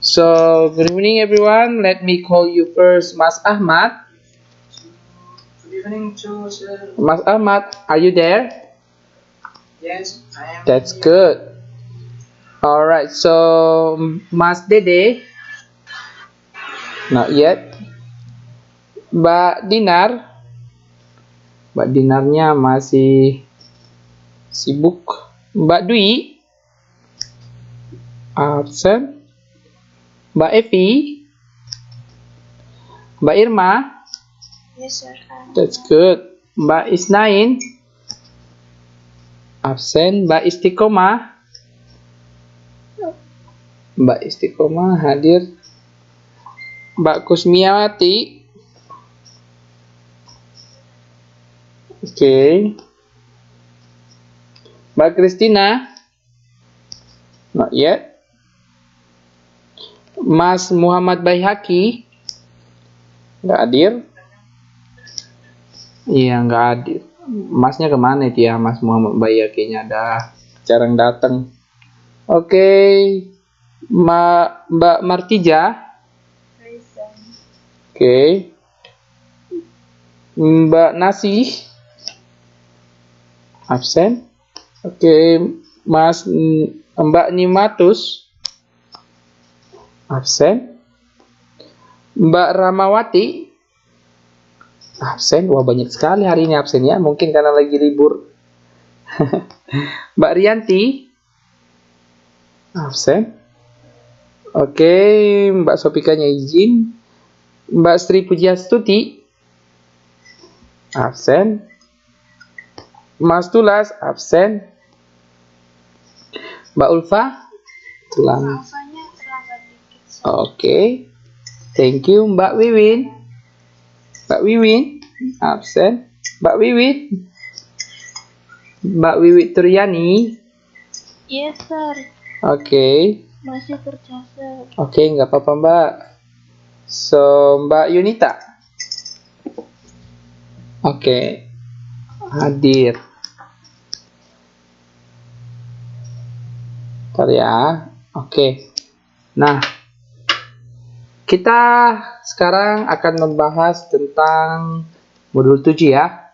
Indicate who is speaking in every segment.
Speaker 1: So, good evening everyone. Let me call you first, Mas Ahmad.
Speaker 2: Good evening too, sir.
Speaker 1: Mas Ahmad, are you there?
Speaker 2: Yes, I am.
Speaker 1: That's
Speaker 2: here.
Speaker 1: good. Alright, so Mas Dede? Not yet. Mbak Dinar? Mbak Dinarnya masih sibuk. Mbak Dwi? Absen. Mbak Evi? Mbak Irma?
Speaker 3: Yes, sir.
Speaker 1: That's good. Mbak Isnain? Absen. Mbak Istiqomah? Mbak Istiqomah hadir. Mbak Kusmiawati? Oke. Mbak Kristina? Not yet. Mas Muhammad Baihaqi? Nggak hadir? Iya, nggak hadir. Masnya kemana itu ya, Mas Muhammad Baihaqi-nya? Dah jarang datang. Oke. Mbak Martija? Oke. Mbak Nasih? Absen. Oke. Mbak Nimatus? Absen. Mbak Ramawati? Absen. Wah, banyak sekali hari ini absennya. Mungkin karena lagi libur. Mbak Rianti? Absen. Oke. Mbak Sopikanya izin. Mbak Sri Pujiastuti? Absen. Mas Tulas? Absen. Mbak Ulfa?
Speaker 3: Maafnya terlambat dikit.
Speaker 1: Oke. Thank you. Mbak Wiwin? Mbak Wiwin? Absen. Mbak Wiwit? Mbak Wiwit Turyani?
Speaker 3: Yes, sir.
Speaker 1: Oke.
Speaker 3: Masih kerja, sir.
Speaker 1: Oke, nggak apa-apa Mbak. So, Mbak Yunita? Oke. Hadir. Bentar ya. Oke. Nah, kita sekarang akan membahas tentang modul 7 ya.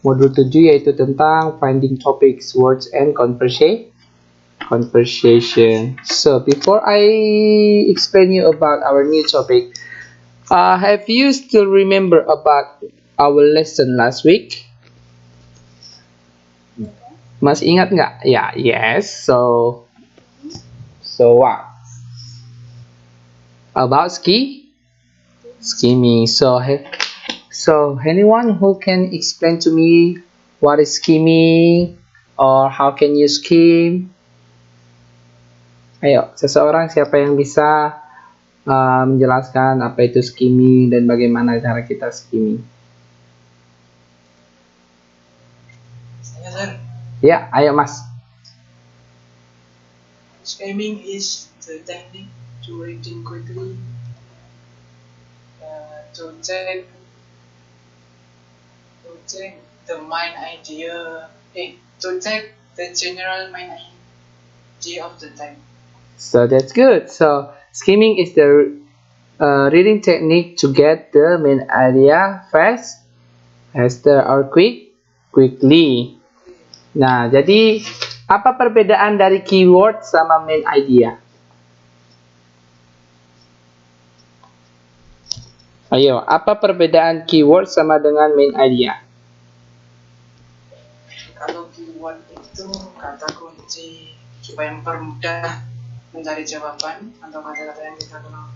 Speaker 1: Modul 7 yaitu tentang finding topics, words, and conversation. So, before I explain you about our new topic, have you still remember about our lesson last week? Masih ingat nggak? Ya, yes. So what? About skimming. So anyone who can explain to me what is skimming or how can you skim? Ayo, seseorang siapa yang bisa menjelaskan apa itu skimming dan bagaimana cara kita skimming?
Speaker 2: Saya, sir.
Speaker 1: Ya, ayo Mas.
Speaker 2: Skimming is the technique to reading quickly, to check the main idea, to check the general main idea of the text.
Speaker 1: So that's good. So skimming is the reading technique to get the main idea fast, faster, or quickly. Nah, jadi apa perbedaan dari keyword sama main idea? Ayo, apa perbedaan keyword sama dengan main idea?
Speaker 2: Kalau keyword itu kata kunci supaya mempermudah mencari jawaban atau kata-kata yang kita kenal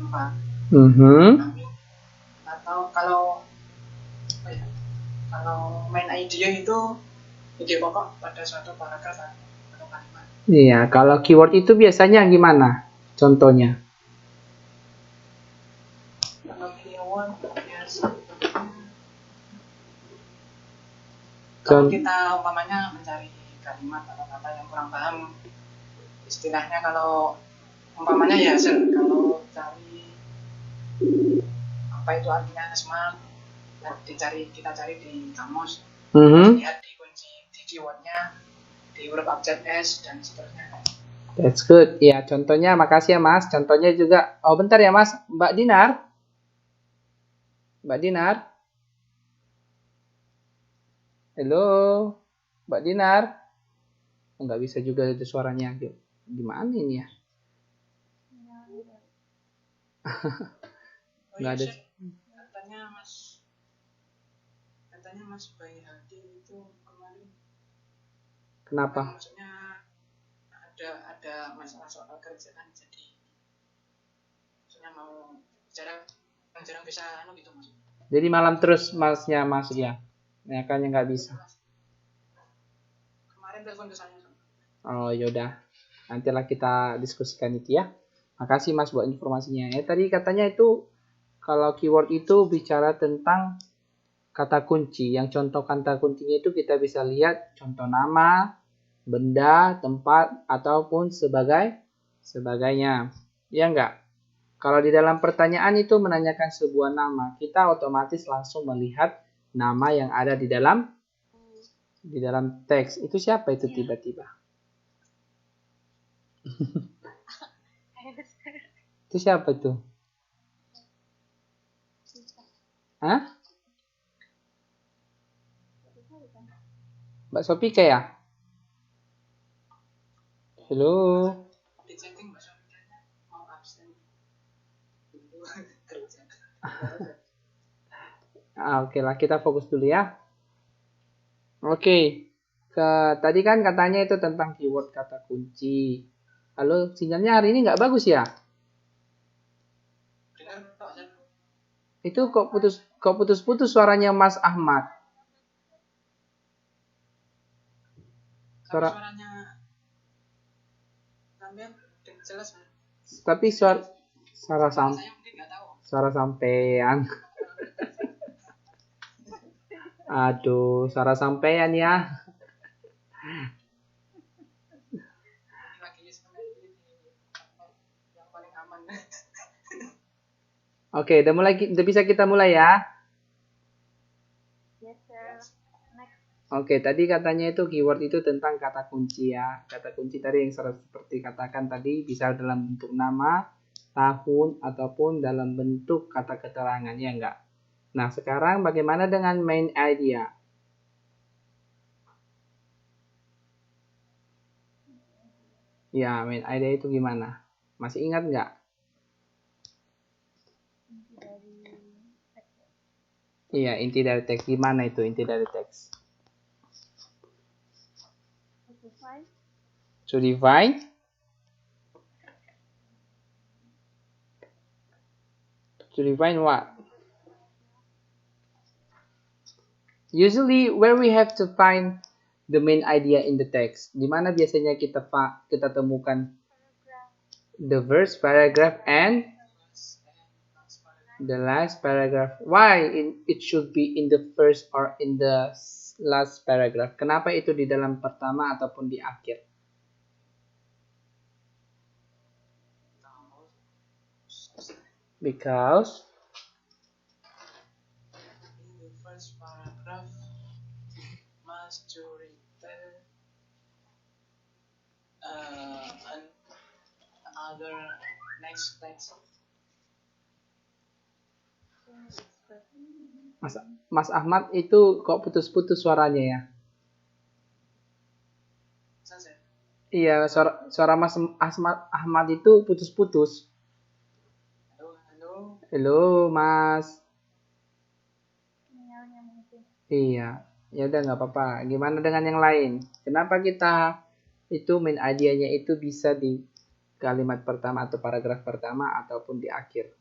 Speaker 2: empat. Atau kalau main idea itu ide pokok pada suatu paragraf atau kalimat.
Speaker 1: Iya, kalau keyword itu biasanya gimana? Contohnya?
Speaker 2: Kalau keyword biasanya kalau kita umpamanya mencari kalimat atau kata yang kurang paham, istilahnya kalau umpamanya ya sir, kalau cari apa itu artinya smart, kita cari di kamus, lihat di kunci di keywordnya, di huruf abjad S dan seterusnya.
Speaker 1: That's good. Ya, contohnya makasih ya Mas. Contohnya juga, oh bentar ya Mas, Mbak Dinar. Mbak Dinar. Halo, Mbak Dinar. Nggak bisa juga itu suaranya. Gimana ini ya?
Speaker 2: Oh
Speaker 1: Nggak
Speaker 2: iya,
Speaker 1: ada.
Speaker 2: Chef. Katanya Mas Bayi Hadi itu kemarin.
Speaker 1: Kenapa?
Speaker 2: Maksudnya ada masalah soal kerjaan, jadi maksudnya mau jarang bisa gitu Mas.
Speaker 1: Jadi malam terus Masnya Mas ya. Makanya nggak bisa.
Speaker 2: Kemarin telepon ke saya.
Speaker 1: Oh yaudah. Nantilah kita diskusikan itu ya. Makasih Mas buat informasinya. Tadi katanya itu kalau keyword itu bicara tentang kata kunci. Yang contoh kata kuncinya itu kita bisa lihat contoh nama, benda, tempat, ataupun sebagainya. Ya enggak? Kalau di dalam pertanyaan itu menanyakan sebuah nama, kita otomatis langsung melihat nama yang ada di dalam teks. Itu siapa itu tiba-tiba? Itu siapa itu? Hah? Mbak Sofika ya? Halo.
Speaker 2: Di chatting Mbak Sofika mau absen dulu kerja.
Speaker 1: Oke lah, kita fokus dulu ya. Oke. Tadi kan katanya itu tentang keyword kata kunci. Halo, sinyalnya hari ini nggak bagus ya?
Speaker 2: Dengar Pak, Chef?
Speaker 1: Itu kok putus-putus suaranya Mas Ahmad.
Speaker 2: Suaranya sampean jelas Mas.
Speaker 1: Tapi suara
Speaker 2: Saya mungkin nggak tahu.
Speaker 1: suara sampean. Aduh, suara sampean ya.
Speaker 2: Lagi yang paling aman.
Speaker 1: Oke, udah bisa kita mulai ya.
Speaker 3: Yes, sir. Next.
Speaker 1: Oke, tadi katanya itu keyword itu tentang kata kunci ya. Kata kunci tadi yang seperti katakan tadi bisa dalam bentuk nama, tahun, ataupun dalam bentuk kata keterangan, ya enggak? Nah, sekarang bagaimana dengan main idea? Ya, main idea itu gimana? Masih ingat nggak? Iya, inti dari teks. Gimana itu inti dari teks? To define. To define what? Usually, where we have to find the main idea in the text. Di mana biasanya kita temukan the first paragraph and the last paragraph. Why it should be in the first or in the last paragraph? Kenapa itu di dalam pertama ataupun di akhir? Because
Speaker 2: In the first paragraph, must to return another next text.
Speaker 1: Mas Ahmad itu kok putus-putus suaranya ya?
Speaker 2: Saja.
Speaker 1: Iya, suara Mas Ahmad itu putus-putus.
Speaker 2: Halo.
Speaker 1: Halo, Mas. Iya, ya udah nggak apa-apa. Gimana dengan yang lain? Kenapa kita itu main idea-nya itu bisa di kalimat pertama atau paragraf pertama ataupun di akhir?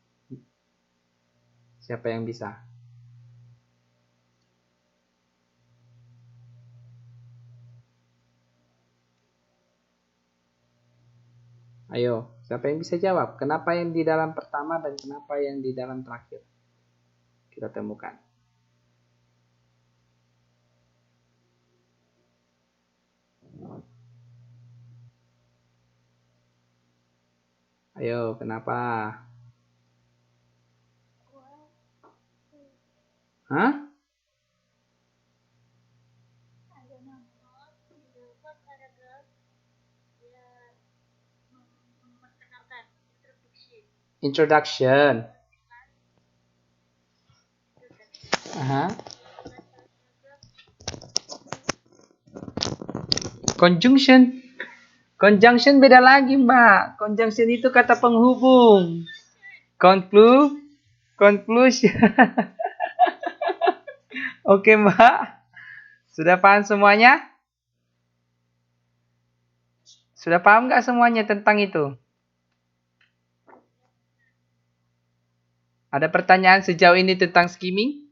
Speaker 1: Siapa yang bisa? Ayo, siapa yang bisa jawab? Kenapa yang di dalam pertama dan kenapa yang di dalam terakhir? Kita temukan. Ayo, kenapa? Hah? Introduction. Conjunction. Conjunction beda lagi, Mbak. Conjunction itu kata penghubung. Conclusion. Oke, Mbak. Sudah paham semuanya? Sudah paham nggak semuanya tentang itu? Ada pertanyaan sejauh ini tentang skimming?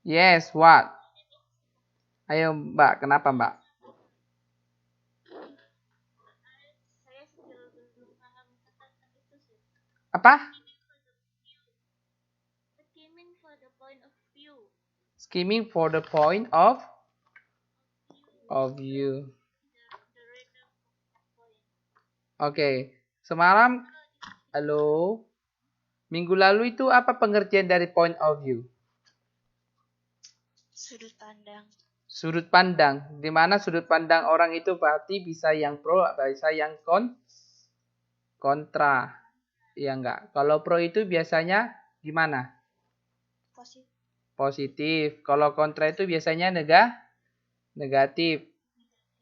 Speaker 1: Yes, what? Ayo, Mbak. Kenapa, Mbak? Apa?
Speaker 3: Skimming for the point of view.
Speaker 1: Skimming for the point of view. Oke. Semalam, halo. Minggu lalu itu apa pengertian dari point of view?
Speaker 3: Sudut pandang.
Speaker 1: Sudut pandang. Di mana sudut pandang orang itu berarti bisa yang pro, bisa yang kontra. Iya enggak? Kalau pro itu biasanya gimana? Positif. Kalau kontra itu biasanya negatif.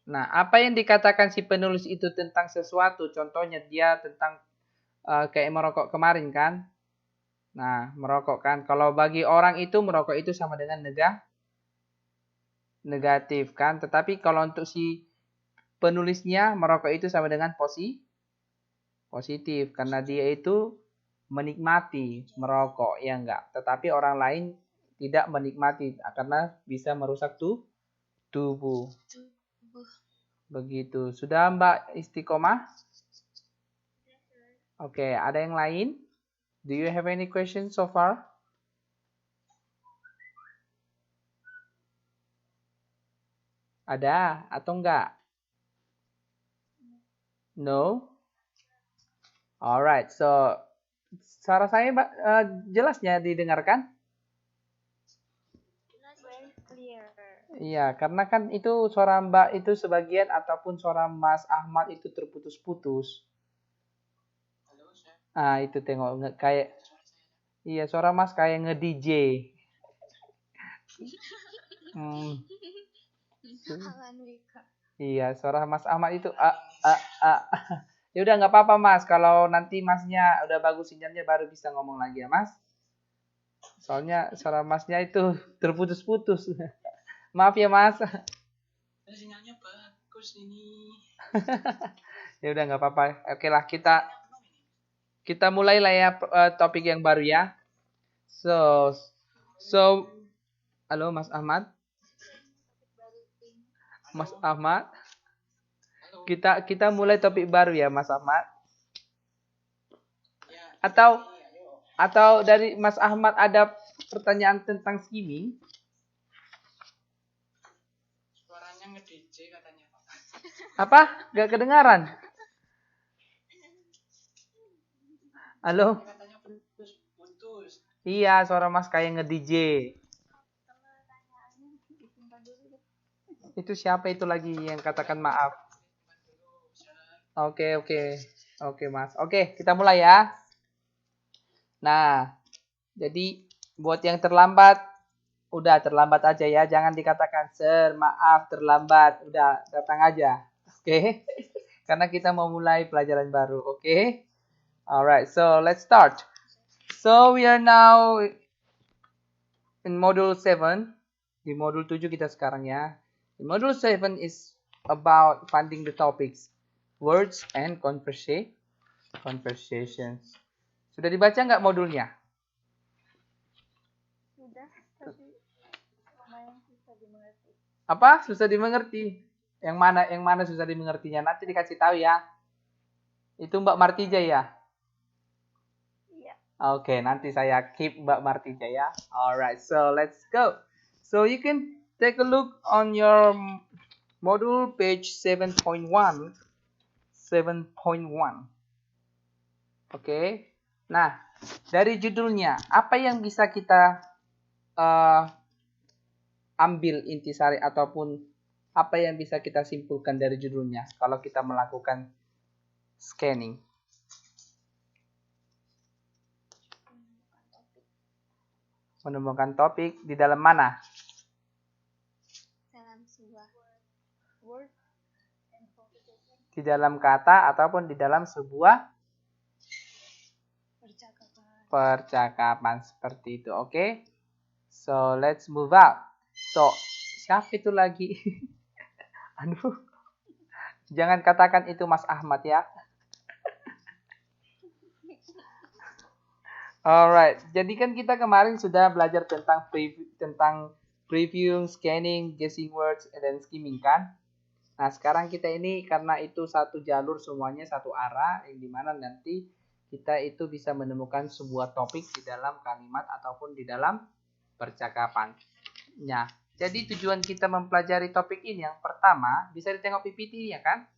Speaker 1: Nah, apa yang dikatakan si penulis itu tentang sesuatu? Contohnya dia tentang kayak merokok kemarin kan? Nah, merokok kan. Kalau bagi orang itu merokok itu sama dengan negatif kan. Tetapi kalau untuk si penulisnya merokok itu sama dengan positif. Karena dia itu menikmati merokok, ya enggak. Tetapi orang lain tidak menikmati karena bisa merusak tubuh. Begitu. Sudah Mbak Istiqomah? Oke, ada yang lain? Do you have any questions so far? Ada atau enggak? No? Alright, so suara saya jelasnya didengarkan?
Speaker 3: Very clear.
Speaker 1: Iya, karena kan itu suara Mbak itu sebagian ataupun suara Mas Ahmad itu terputus-putus. Ah, itu tengok kayak iya, suara Mas kayak nge-DJ. Iya, suara Mas Ahmad itu Ya udah nggak apa-apa Mas, kalau nanti Masnya udah bagus sinyalnya baru bisa ngomong lagi ya Mas. Soalnya suara Masnya itu terputus-putus. Maaf ya Mas.
Speaker 2: Sinyalnya bagus ini.
Speaker 1: Ya udah nggak apa-apa. Oke lah, kita mulai lah ya topik yang baru ya. So halo Mas Ahmad. Mas Ahmad. Kita mulai topik baru ya Mas Ahmad. Atau dari Mas Ahmad ada pertanyaan tentang skimming?
Speaker 2: Suaranya nge-DJ katanya.
Speaker 1: Apa? Gak kedengaran? Halo?
Speaker 2: Katanya putus.
Speaker 1: Iya, suara Mas kayak nge-DJ. Itu siapa itu lagi yang katakan maaf? Oke Mas. Oke, kita mulai ya. Nah, jadi buat yang terlambat, udah terlambat aja ya. Jangan dikatakan, "Sir, maaf terlambat." Udah, datang aja. Oke? Karena kita mau mulai pelajaran baru. Oke? Alright, so let's start. So we are now in module 7. Di modul 7 kita sekarang ya. The module 7 is about finding the topics, words and conversations. Sudah dibaca nggak modulnya?
Speaker 3: Sudah, tapi lumayan susah dimengerti.
Speaker 1: Apa? Susah dimengerti? Yang mana susah dimengertinya? Nanti dikasih tahu ya. Itu Mbak Martija ya?
Speaker 3: Iya.
Speaker 1: Oke, nanti saya keep Mbak Martija ya. Alright, so let's go. So you can take a look on your module page 7.1. 7.1. Oke. Nah, dari judulnya, apa yang bisa kita ambil intisari ataupun apa yang bisa kita simpulkan dari judulnya kalau kita melakukan Scanning. Menemukan topik di dalam mana?
Speaker 3: Dalam sebuah word and communication.
Speaker 1: Di dalam kata ataupun di dalam sebuah percakapan seperti itu. Oke? So, let's move out. So, siapa itu lagi? Aduh. Jangan katakan itu Mas Ahmad ya. Alright, jadi kan kita kemarin sudah belajar tentang previewing, scanning, guessing words, dan skimming kan? Nah, sekarang kita ini karena itu satu jalur semuanya satu arah, yang dimana nanti kita itu bisa menemukan sebuah topik di dalam kalimat ataupun di dalam percakapan. Nah, jadi tujuan kita mempelajari topik ini yang pertama, bisa ditengok PPT ya kan?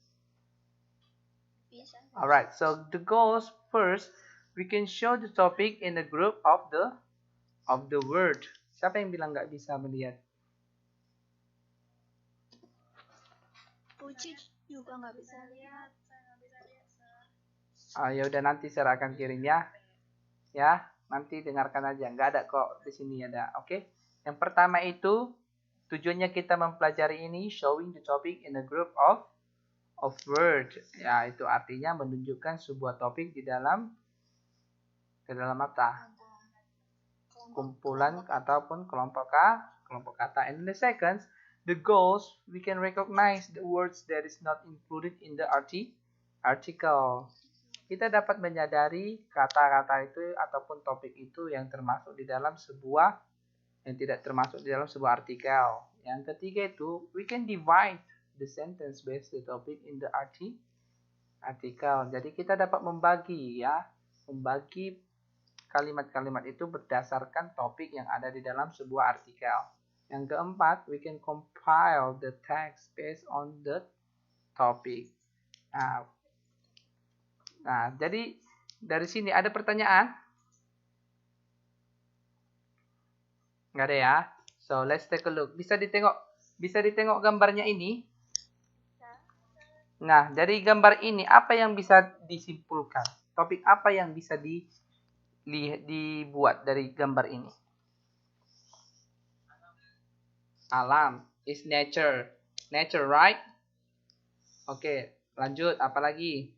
Speaker 3: Bisa.
Speaker 1: Alright, so the goals first, we can show the topic in the group of the word. Siapa yang bilang nggak bisa melihat?
Speaker 3: Puji juga nggak bisa lihat.
Speaker 1: Ya udah nanti saya akan kirim ya. Ya, nanti dengarkan aja. Nggak ada kok di sini ada. Oke. Yang pertama itu tujuannya kita mempelajari ini showing the topic in a group of word. Ya, itu artinya menunjukkan sebuah topik di dalam apa? Kumpulan ataupun kelompok kata. And in the second, the goals, we can recognize the words that is not included in the article. Kita dapat menyadari kata-kata itu ataupun topik itu yang termasuk di dalam sebuah, yang tidak termasuk di dalam sebuah artikel. Yang ketiga itu, we can divide the sentence based the topic in the article. Jadi kita dapat membagi kalimat-kalimat itu berdasarkan topik yang ada di dalam sebuah artikel. Yang keempat, we can compile the text based on the topic. Nah, jadi dari sini ada pertanyaan? Nggak ada ya? So, let's take a look. Bisa ditengok gambarnya ini? Nah, dari gambar ini apa yang bisa disimpulkan? Topik apa yang bisa dibuat dari gambar ini? Alam is nature. Nature, right? Oke, lanjut. Apa lagi?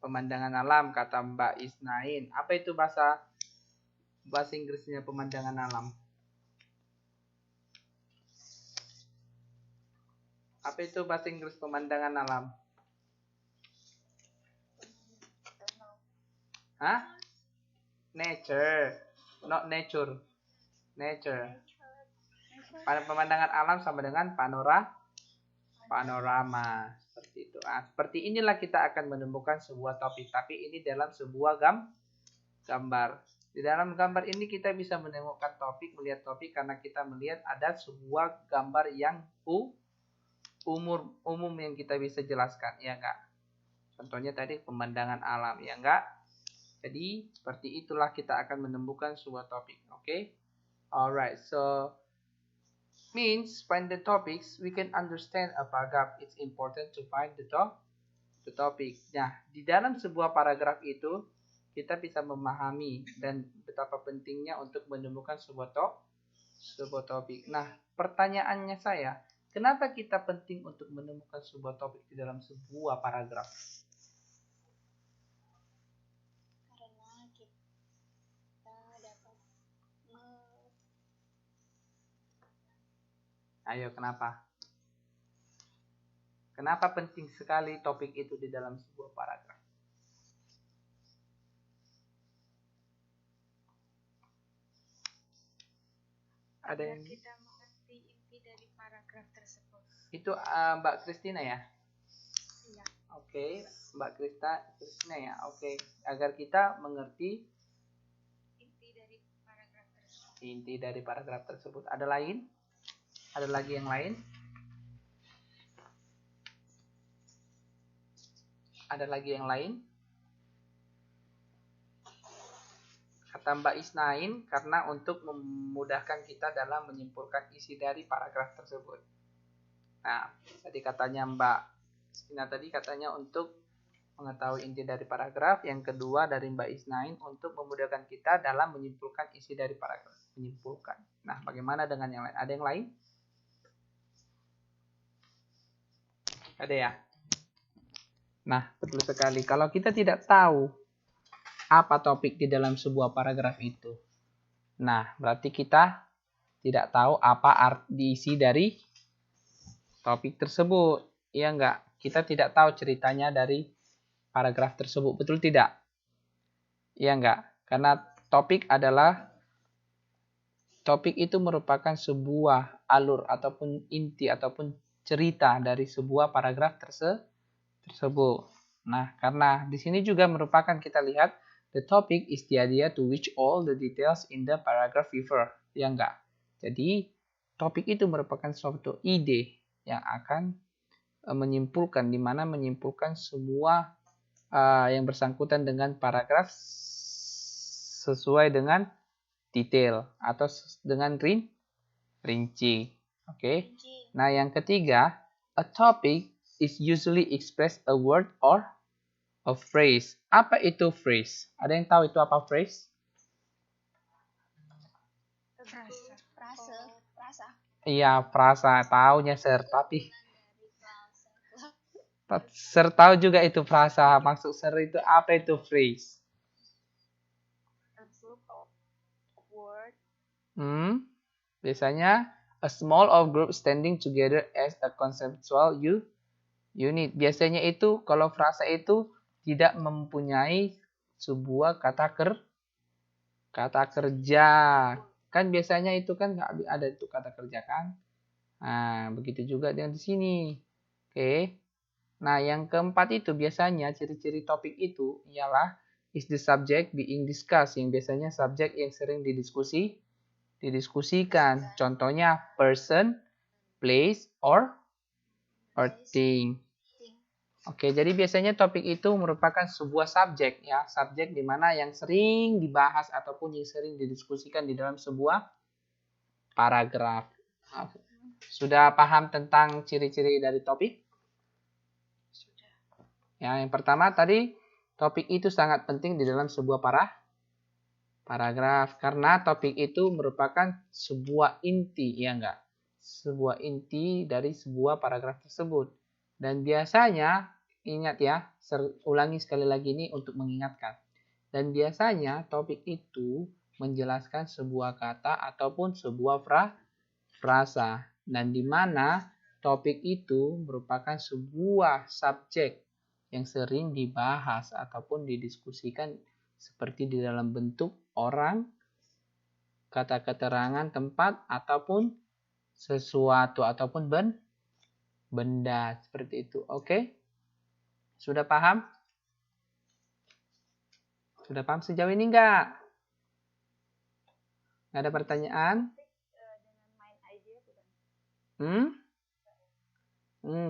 Speaker 1: Pemandangan alam, kata Mbak Isnain. Apa itu bahasa Inggrisnya pemandangan alam? Apa itu bahasa Inggris pemandangan alam? Hah? Nature. Not nature. Nature. Pada pemandangan alam sama dengan panorama. Seperti itu. Seperti inilah kita akan menemukan sebuah topik. Tapi ini dalam sebuah gambar. Di dalam gambar ini kita bisa menemukan topik, melihat topik karena kita melihat ada sebuah gambar yang umum yang kita bisa jelaskan. Ya enggak? Contohnya tadi pemandangan alam. Ya enggak? Jadi seperti itulah kita akan menemukan sebuah topik. Oke? Alright. So means find the topics, we can understand a paragraph. It's important to find the topic. Nah, di dalam sebuah paragraf itu kita bisa memahami dan betapa pentingnya untuk menemukan sebuah topik. Nah, pertanyaannya saya, kenapa kita penting untuk menemukan sebuah topik di dalam sebuah paragraf?
Speaker 3: Karena kita dapat
Speaker 1: Ayo, kenapa? Kenapa penting sekali topik itu di dalam sebuah paragraf? Ada yang
Speaker 3: kita mengerti inti dari paragraf tersebut.
Speaker 1: Itu Mbak Kristina ya?
Speaker 3: Iya.
Speaker 1: Oke, Mbak Kristina ya. Oke, agar kita mengerti inti dari paragraf tersebut. Ada lain? Ada lagi yang lain? Ada lagi yang lain? Kata Mbak Isnain, karena untuk memudahkan kita dalam menyimpulkan isi dari paragraf tersebut. Nah, tadi katanya Mbak Sina tadi katanya untuk mengetahui inti dari paragraf. Yang kedua dari Mbak Isnain untuk memudahkan kita dalam menyimpulkan isi dari paragraf. Menyimpulkan. Nah, bagaimana dengan yang lain? Ada yang lain? Ada ya? Nah, betul sekali. Kalau kita tidak tahu apa topik di dalam sebuah paragraf itu, nah, berarti kita tidak tahu apa arti isi dari topik tersebut. Iya enggak? Kita tidak tahu ceritanya dari paragraf tersebut. Betul tidak? Iya enggak? Karena topik itu merupakan sebuah alur ataupun inti ataupun cerita dari sebuah paragraf tersebut. Nah, karena di sini juga merupakan kita lihat the topic is the idea to which all the details in the paragraph refer. Ya enggak? Jadi, topik itu merupakan suatu ide yang akan menyimpulkan, di mana menyimpulkan semua yang bersangkutan dengan paragraf sesuai dengan detail atau dengan rinci. Oke. Nah, yang ketiga, a topic is usually express a word or a phrase. Apa itu phrase? Ada yang tahu itu apa phrase?
Speaker 3: Frasa.
Speaker 1: Iya, frasa. Taunya Sir, tapi Sir tahu juga itu frasa. Maksud Sir itu apa itu phrase?
Speaker 3: Word.
Speaker 1: Biasanya a small of group standing together as a conceptual unit. Biasanya itu kalau frasa itu tidak mempunyai sebuah kata kerja. Kan biasanya itu kan nggak ada itu kata kerja kan. Nah, begitu juga dengan di sini. Oke. Nah, yang keempat itu biasanya ciri-ciri topik itu ialah is the subject being discussed. Yang biasanya subjek yang sering didiskusikan. Contohnya person, place, or thing. Oke, jadi biasanya topik itu merupakan sebuah subjek ya, subjek di mana yang sering dibahas ataupun yang sering didiskusikan di dalam sebuah paragraf. Sudah paham tentang ciri-ciri dari topik?
Speaker 3: Sudah.
Speaker 1: Ya, yang pertama tadi topik itu sangat penting di dalam sebuah paragraf karena topik itu merupakan sebuah inti, ya enggak? Sebuah inti dari sebuah paragraf tersebut. Dan biasanya, ingat ya, ulangi sekali lagi ini untuk mengingatkan. Dan biasanya topik itu menjelaskan sebuah kata ataupun sebuah frasa. Dan di mana topik itu merupakan sebuah subjek yang sering dibahas ataupun didiskusikan seperti di dalam bentuk orang, kata keterangan tempat, ataupun sesuatu ataupun benda seperti itu. Oke? Sudah paham? Sudah paham sejauh ini enggak? Nggak ada pertanyaan?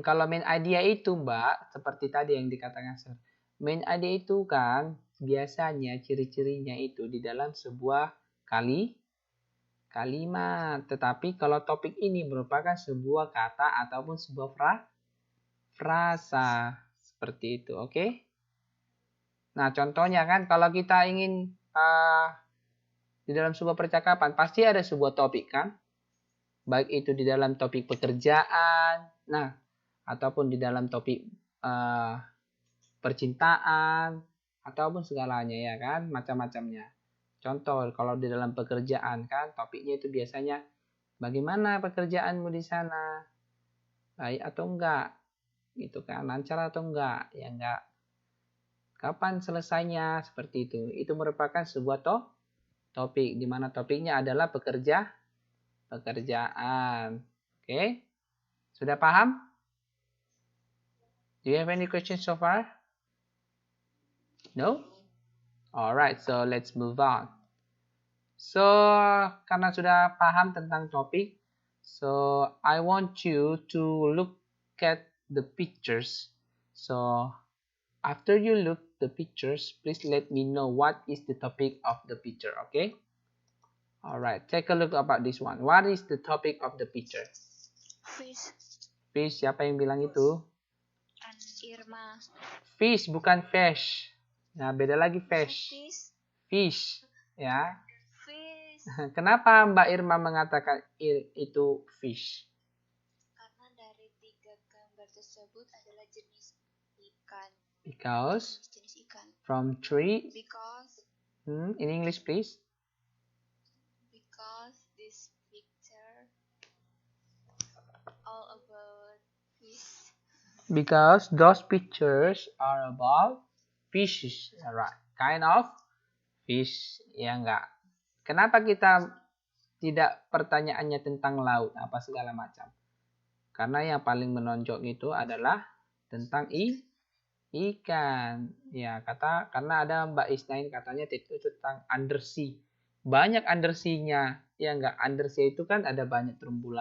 Speaker 1: Kalau main idea itu, Mbak, seperti tadi yang dikatakan Sir. Main idea itu kan biasanya ciri-cirinya itu di dalam sebuah kalimat. Tetapi kalau topik ini merupakan sebuah kata ataupun sebuah frasa. Seperti itu, oke? Nah, contohnya kan kalau kita ingin di dalam sebuah percakapan pasti ada sebuah topik kan? Baik itu di dalam topik pekerjaan, nah, ataupun di dalam topik percintaan, ataupun segalanya ya kan, macam-macamnya. Contoh, kalau di dalam pekerjaan kan, topiknya itu biasanya bagaimana pekerjaanmu di sana, baik atau enggak, gitu kan, lancar atau enggak, ya enggak. Kapan selesainya, seperti itu. Itu merupakan sebuah topik, di mana topiknya adalah pekerjaan. Oke? Sudah paham? Do you have any questions so far? No? Alright, so let's move on. So, karena sudah paham tentang topik, so I want you to look at the pictures. So, after you look the pictures, please let me know what is the topic of the picture, okay? Alright, take a look about this one. What is the topic of the picture?
Speaker 3: Fish.
Speaker 1: Fish, siapa yang bilang itu?
Speaker 3: Irma.
Speaker 1: Fish, bukan fish. Nah, beda lagi fish.
Speaker 3: Fish.
Speaker 1: Fish, ya.
Speaker 3: Fish.
Speaker 1: Kenapa Mbak Irma mengatakan itu fish?
Speaker 3: Karena dari 3 gambar tersebut adalah jenis ikan.
Speaker 1: Because
Speaker 3: Jenis ikan.
Speaker 1: from tree.
Speaker 3: Because
Speaker 1: In English, please.
Speaker 3: this picture all about fish.
Speaker 1: Because those pictures are about fishes, right? Kind of fish, ya enggak? Kenapa kita tidak pertanyaannya tentang laut apa segala macam? Karena yang paling menonjol itu adalah tentang ikan. Ya, karena ada Mbak Isnain katanya itu tentang undersea. Banyak undersea-nya. Ya enggak, undersea itu kan ada banyak terumbu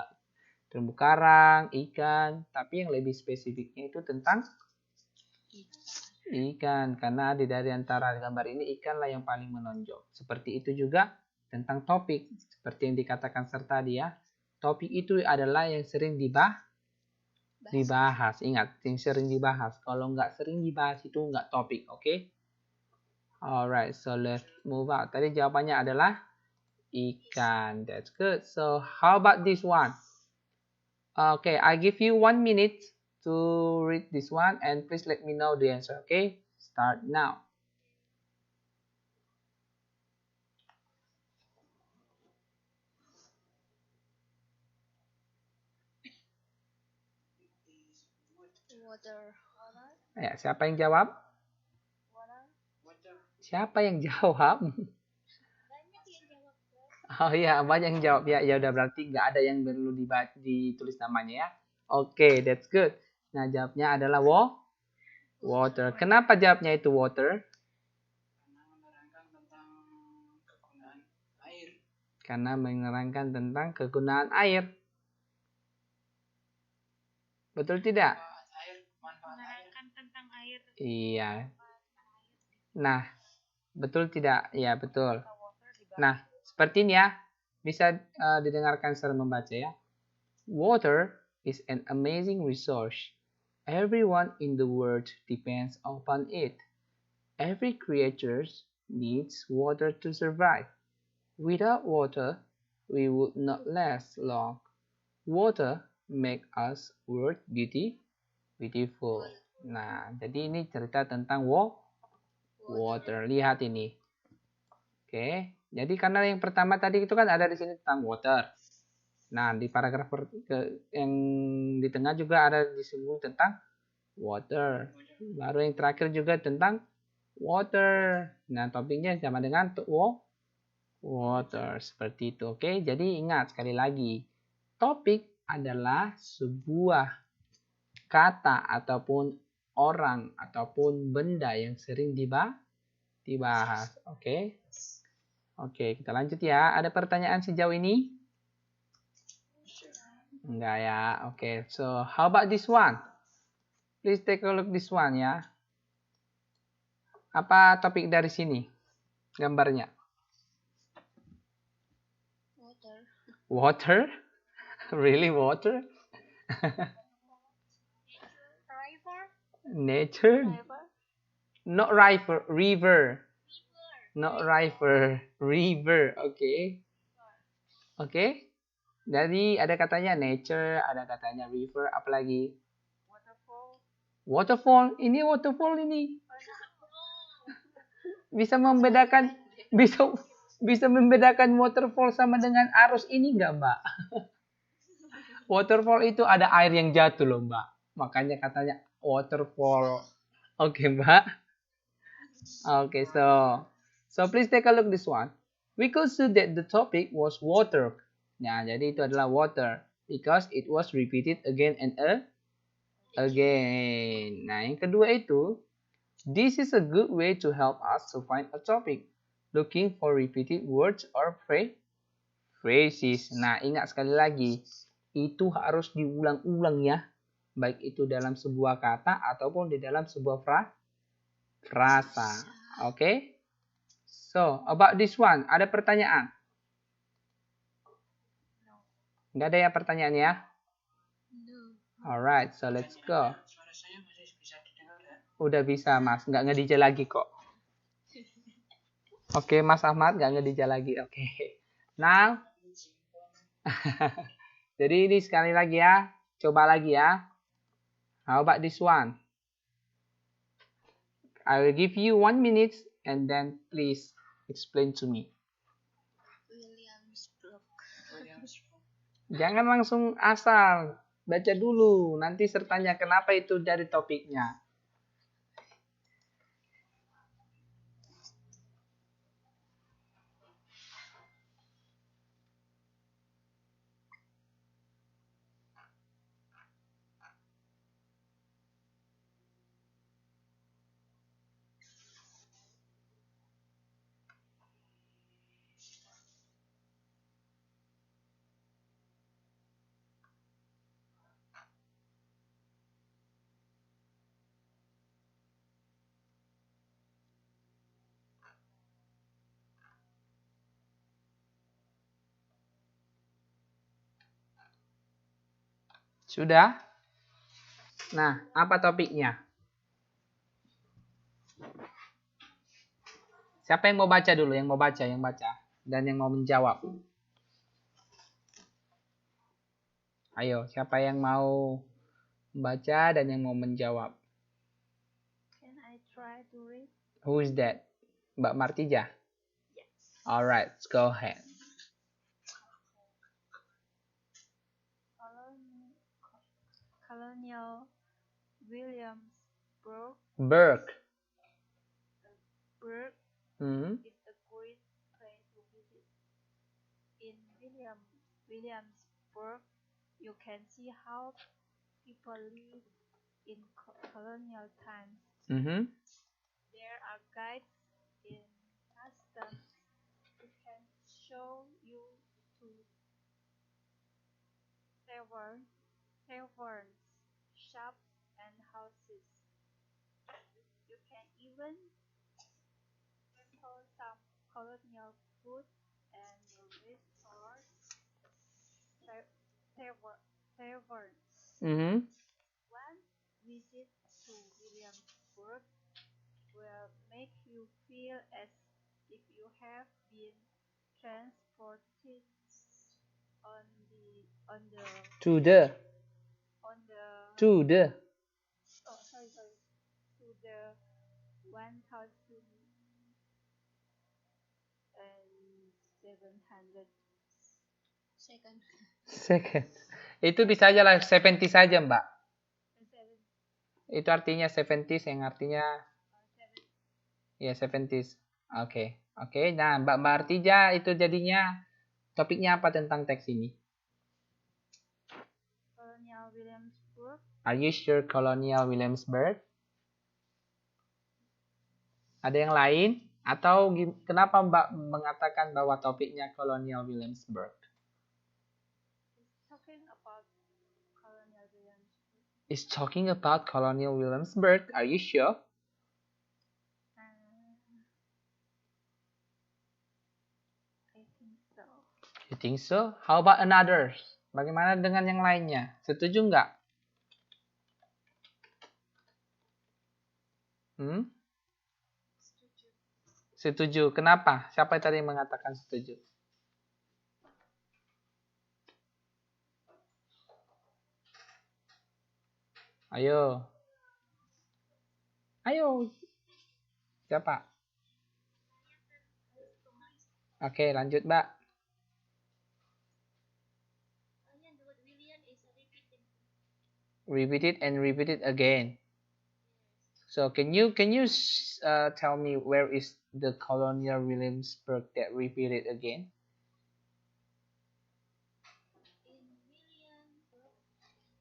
Speaker 1: karang, ikan, tapi yang lebih spesifiknya itu tentang ikan, karena dari antara gambar ini ikanlah yang paling menonjol. Seperti itu juga tentang topik, seperti yang dikatakan serta dia, topik itu adalah yang sering dibahas. Ingat, yang sering dibahas. Kalau nggak sering dibahas itu nggak topik, oke? Okay? Alright, so let's move on. Tadi jawabannya adalah ikan. That's good. So how about this one? Okay, I give you 1 minute to read this one and please let me know the answer, okay? Start now.
Speaker 3: Water.
Speaker 1: Ya, siapa yang jawab? Siapa yang jawab?
Speaker 3: Banyak yang jawab.
Speaker 1: Oh iya, banyak yang jawab ya. Ya udah berarti nggak ada yang perlu ditulis namanya ya. Oke, that's good. Nah, jawabnya adalah water. Kenapa jawabnya itu water? Karena menerangkan tentang kegunaan air. Betul tidak?
Speaker 3: Menerangkan tentang air.
Speaker 1: Iya. Nah, betul tidak? Ya, betul. Nah, seperti ini ya. Bisa didengarkan secara membaca ya. Water is an amazing resource. Everyone in the world depends upon it. Every creature needs water to survive. Without water, we would not last long. Water make us world beautiful. Nah, jadi ini cerita tentang water. Lihat ini. Oke, jadi karena yang pertama tadi itu kan ada di sini tentang water. Nah, di paragraf yang di tengah juga ada disebut tentang water. Baru yang terakhir juga tentang water. Nah, topiknya sama dengan water. Seperti itu. Oke, jadi ingat sekali lagi. Topik adalah sebuah kata ataupun orang ataupun benda yang sering dibahas. Oke. Oke, kita lanjut ya. Ada pertanyaan sejauh ini? Enggak ya. Oke, so how about this one? Please take a look this one ya. Apa topik dari sini? Gambarnya.
Speaker 3: Water.
Speaker 1: Water? Really water?
Speaker 3: River.
Speaker 1: Nature?
Speaker 3: River.
Speaker 1: Not river, river. Not river, river. Oke. Oke. Jadi ada katanya nature, ada katanya river, apalagi?
Speaker 3: Waterfall.
Speaker 1: Waterfall. Ini waterfall ini. Bisa membedakan waterfall sama dengan arus ini nggak, Mbak? Waterfall itu ada air yang jatuh loh, Mbak. Makanya katanya waterfall. Oke, Mbak. Oke, so please take a look this one. We could see that the topic was water. Nah, jadi itu adalah water because it was repeated again and again. Nah, yang kedua itu, this is a good way to help us to find a topic. Looking for repeated words or phrases. Nah, ingat sekali lagi, itu harus diulang-ulang ya. Baik itu dalam sebuah kata ataupun di dalam sebuah frasa. Oke? So, about this one, ada pertanyaan? Nggak ada ya pertanyaan ya?
Speaker 3: No.
Speaker 1: Alright, so let's go.
Speaker 2: Suara saya masih bisa didengar ya?
Speaker 1: Udah bisa, Mas. Nggak nge-DJ lagi kok. Oke, Mas Ahmad nggak nge-DJ lagi. Oke. Now, jadi ini sekali lagi ya. Coba lagi ya. How about this one? I will give you 1 minute and then please explain to me.
Speaker 3: Williamsburg.
Speaker 1: Jangan langsung asal. Baca dulu. Nanti sertanya kenapa itu dari topiknya. Sudah? Nah, apa topiknya? Siapa yang mau baca dulu? Yang mau baca, yang baca. Dan yang mau menjawab. Ayo, siapa yang mau baca dan yang mau menjawab?
Speaker 3: Can I try to read?
Speaker 1: Who is that? Mbak Martija?
Speaker 3: Yes.
Speaker 1: Alright, let's go ahead.
Speaker 3: Colonial Williamsburg
Speaker 1: Burke.
Speaker 3: is a great place to visit. In Williamsburg, you can see how people lived in colonial times. There are guides in customs who can show you to taverns, shops, and houses. You can even sample some colonial food and restore taverns. One visit to Williamsburg will make you feel as if you have been transported to the 1700
Speaker 1: second. Itu bisa aja lah 70 saja, Mbak. Itu artinya 70 yang artinya ya 70. Oke. Nah, Mbak Martija itu jadinya topiknya apa tentang teks ini?
Speaker 3: Colonial Williamsburg.
Speaker 1: Are you sure Colonial Williamsburg? Ada yang lain? Atau kenapa Mbak mengatakan bahwa topiknya Colonial Williamsburg? It's talking about Colonial Williamsburg. Are you sure?
Speaker 3: I think so.
Speaker 1: You think so? How about another? Bagaimana dengan yang lainnya? Setuju nggak? Setuju. Kenapa? Siapa tadi yang mengatakan setuju? Ayo. Siapa? Oke, lanjut, Mbak. Repeat it and repeat it again. So can you tell me where is the Colonial Williamsburg that repeated again?
Speaker 3: In Williamsburg,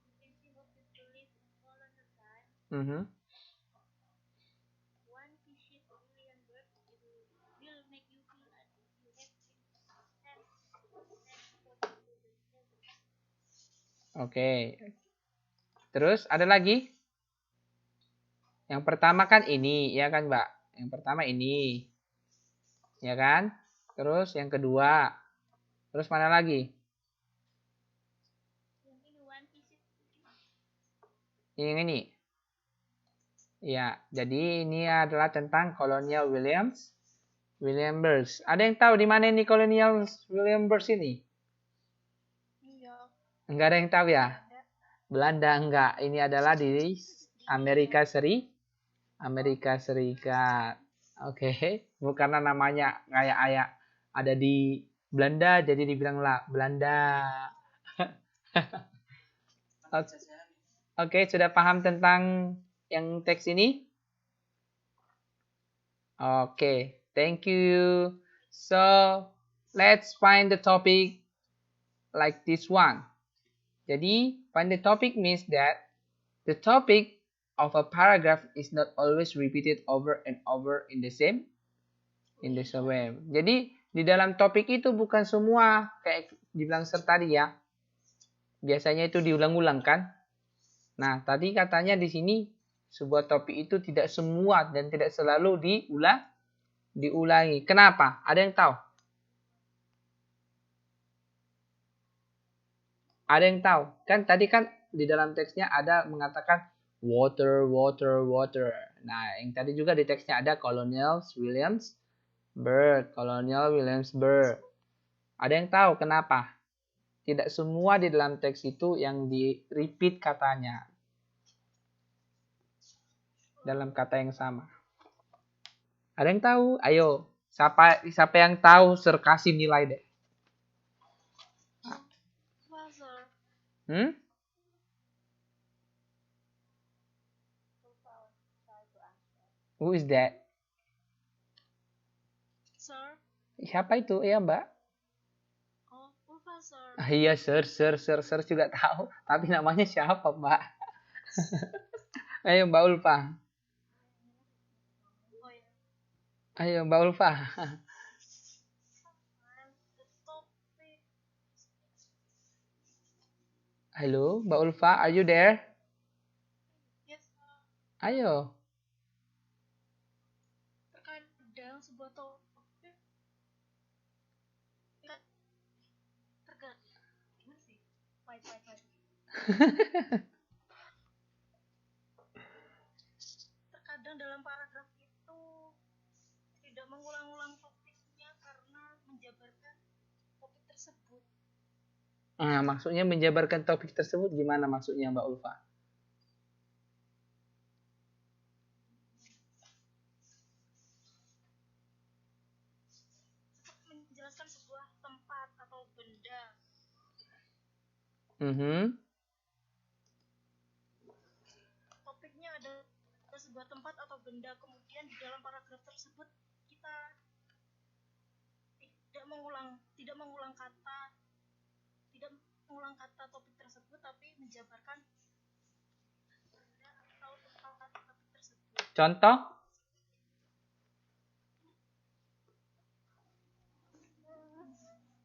Speaker 3: you can see how people live in colonial time. One visit to Williamsburg will make you feel as if you have been transported to the past.
Speaker 1: Oke. Terus ada lagi? Yang pertama kan ini, ya kan, Mbak? Yang pertama ini. Ya kan? Terus yang kedua. Terus mana lagi?
Speaker 3: Yang ini one visit.
Speaker 1: Yang ini. Ya, jadi ini adalah tentang Colonial William Burroughs. Ada yang tahu di mana ini Colonial William Burroughs ini?
Speaker 3: New York.
Speaker 1: Enggak ada yang tahu ya?
Speaker 3: Ada.
Speaker 1: Belanda enggak. Ini adalah di Amerika Serikat. Oke, bukan namanya kayak ada di Belanda jadi dibilang lah Belanda. Oke, sudah paham tentang yang teks ini? Oke, thank you. So, let's find the topic like this one. Jadi, find the topic means that the topic of a paragraph is not always repeated over and over in the same way. Jadi, di dalam topik itu bukan semua kayak dibilang tadi ya. Biasanya itu diulang-ulang kan? Nah, tadi katanya di sini sebuah topik itu tidak semua dan tidak selalu diulangi. Kenapa? Ada yang tahu? Ada yang tahu? Kan tadi kan di dalam teksnya ada mengatakan water. Nah, yang tadi juga di teksnya ada Colonial Williams Burroughs. Ada yang tahu kenapa? Tidak semua di dalam teks itu yang di-repeat katanya. Dalam kata yang sama. Ada yang tahu? Ayo, siapa yang tahu kasih nilai deh. Hmm? Who is that?
Speaker 3: Sir.
Speaker 1: Siapa itu? Iya, Mbak.
Speaker 3: Oh, Profesor.
Speaker 1: Iya, sir juga tahu. Tapi namanya siapa, Mbak? Ayo, Mbak Ulfa.
Speaker 3: Oh, ya.
Speaker 1: Ayo, Mbak Ulfa. Halo, Mbak Ulfa, are you there?
Speaker 3: Yes.
Speaker 1: Ayo.
Speaker 3: Terkadang sebuah topik gimana sih? Wait. Terkadang dalam paragraf itu tidak mengulang-ulang topiknya karena menjabarkan topik tersebut.
Speaker 1: Nah, maksudnya menjabarkan topik tersebut gimana maksudnya, Mbak Ulfa?
Speaker 3: Menjelaskan sebuah tempat atau benda. Topiknya ada sebuah tempat atau benda, kemudian di dalam paragraf tersebut kita tidak mengulang kata topik tersebut, tapi menjabarkan benda atau tempat topik tersebut.
Speaker 1: Contoh?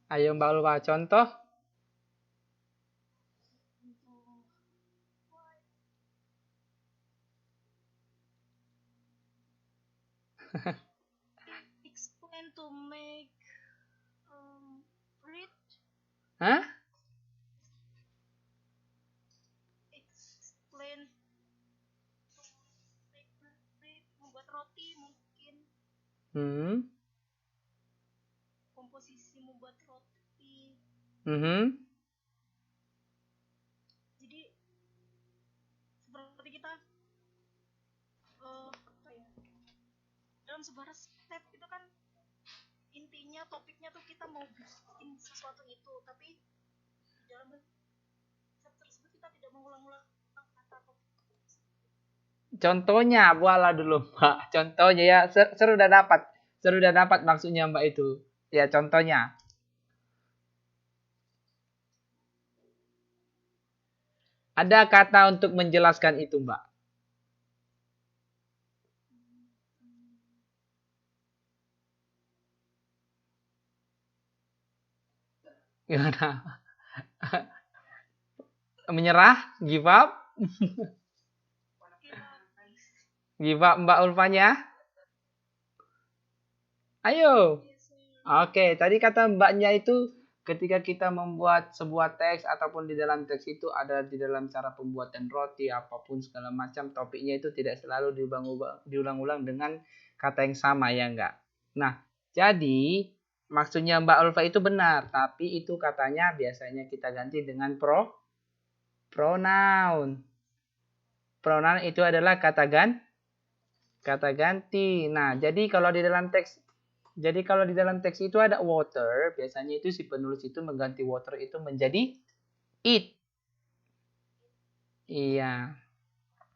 Speaker 1: Ayo, Mbak Ulfa, contoh?
Speaker 3: Explain to make bread.
Speaker 1: Hah?
Speaker 3: Explain to make bread, membuat roti mungkin. Komposisi membuat roti. Jadi seperti kita dalam sebuah resep itu kan intinya topiknya tuh kita mau bikin sesuatu itu, tapi di dalam resep tersebut kita tidak mengulang-ulang kata topik.
Speaker 1: Contohnya, buatlah dulu, Mbak. Contohnya ya, seru udah dapat maksudnya Mbak itu. Ya, contohnya. Ada kata untuk menjelaskan itu, Mbak. Gimana? Menyerah? Give up? Give up Mbak Ulfanya? Ayo. Oke, tadi kata Mbaknya itu ketika kita membuat sebuah teks ataupun di dalam teks itu ada di dalam cara pembuatan roti apapun segala macam topiknya itu tidak selalu diulang-ulang dengan kata yang sama ya enggak. Nah, jadi maksudnya Mbak Ulfa itu benar, tapi itu katanya biasanya kita ganti dengan pronoun. Pronoun itu adalah kata ganti. Nah, jadi kalau di dalam teks itu ada water, biasanya itu si penulis itu mengganti water itu menjadi it. Iya.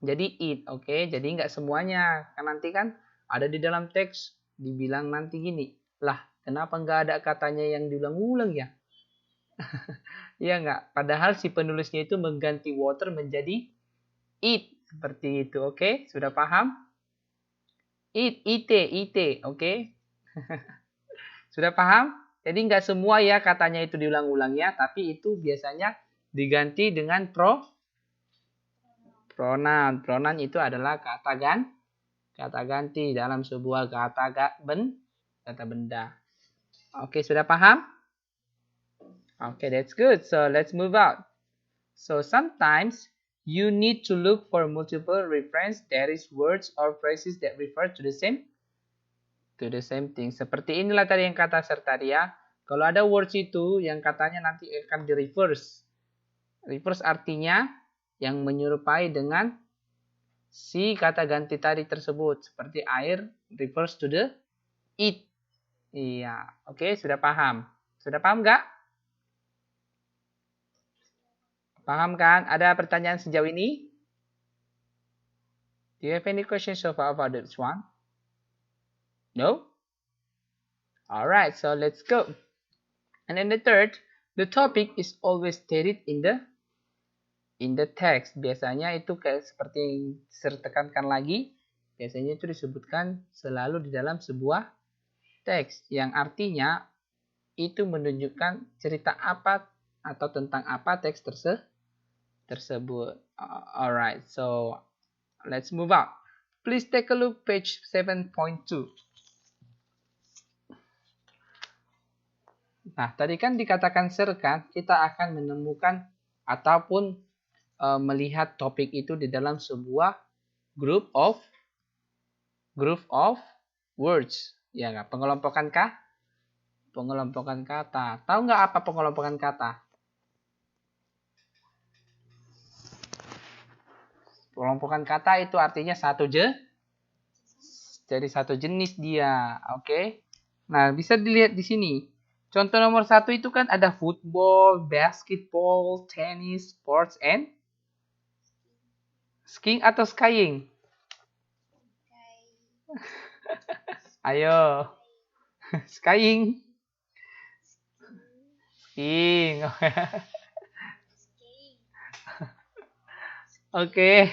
Speaker 1: Jadi it, oke. Jadi nggak semuanya. Kan nanti kan ada di dalam teks dibilang nanti gini. Lah, kenapa nggak ada katanya yang diulang-ulang ya? Iya nggak? Padahal si penulisnya itu mengganti water menjadi it. Seperti itu, oke? Sudah paham? It, oke? Sudah paham? Jadi nggak semua ya katanya itu diulang-ulang ya, tapi itu biasanya diganti dengan pronoun. Pronoun itu adalah kata ganti dalam sebuah kata benda. Oke, sudah paham? Oke, that's good. So let's move on. So sometimes you need to look for multiple reference. There is words or phrases that refer to the same thing. Seperti inilah tadi yang kata Sertaria. Kalau ada words itu yang katanya nanti akan di reverse. Reverse artinya yang menyerupai dengan si kata ganti tadi tersebut. Seperti air refers to the it. Iya, oke, sudah paham. Sudah paham nggak? Paham kan? Ada pertanyaan sejauh ini? Do you have any questions so far about this one? No? Alright, so let's go. And then the third, the topic is always stated in the text. Biasanya itu kayak seperti yang saya tekankan lagi, biasanya itu disebutkan selalu di dalam sebuah teks yang artinya itu menunjukkan cerita apa atau tentang apa teks tersebut. Alright, so let's move on. Please take a look page 7.2. Nah, tadi kan dikatakan kan kita akan menemukan ataupun melihat topik itu di dalam sebuah group of words. Ya nggak? Pengelompokan kata. Tahu nggak apa pengelompokan kata? Pengelompokan kata itu artinya jadi satu jenis dia, oke? Nah, bisa dilihat di sini. Contoh nomor 1 itu kan ada football, basketball, tennis, sports, and skiing atau skiing? Ayo. Skiing. Skiing. Oke.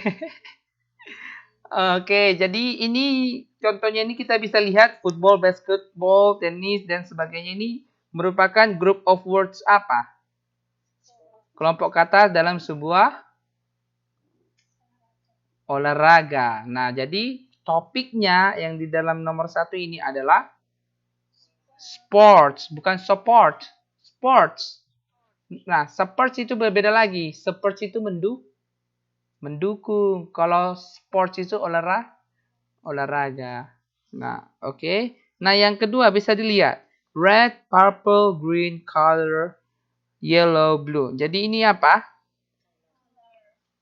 Speaker 1: Oke, jadi ini contohnya ini kita bisa lihat football, basketball, tenis, dan sebagainya ini merupakan group of words apa? Kelompok kata dalam sebuah olahraga. Nah, jadi topiknya yang di dalam nomor 1 ini adalah sports, bukan support. Sports. Nah, sports itu berbeda lagi. Sports itu mendukung. Kalau sports itu olahraga. Nah, oke. Nah, yang kedua bisa dilihat. Red, purple, green, color, yellow, blue. Jadi ini apa?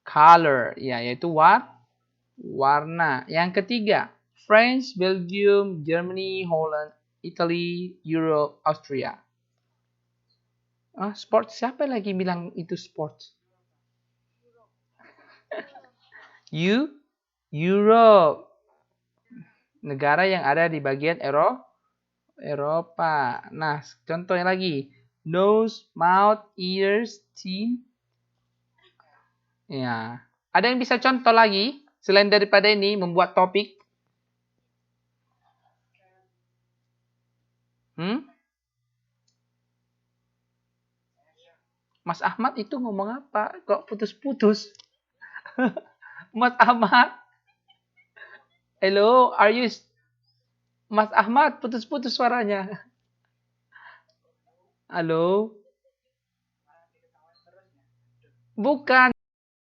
Speaker 1: Color. Ya, yaitu warna. Yang ketiga. France, Belgium, Germany, Holland, Italy, Europe, Austria. Sports. Siapa lagi bilang itu sports? Europe. Negara yang ada di bagian Eropa. Nah, contohnya lagi. Nose, mouth, ears, chin. Ya. Ada yang bisa contoh lagi? Selain daripada ini, membuat topik. Mas Ahmad itu ngomong apa? Kok putus-putus? Mas Ahmad. Hello, are you... Mas Ahmad, putus-putus suaranya. Halo. Bukan.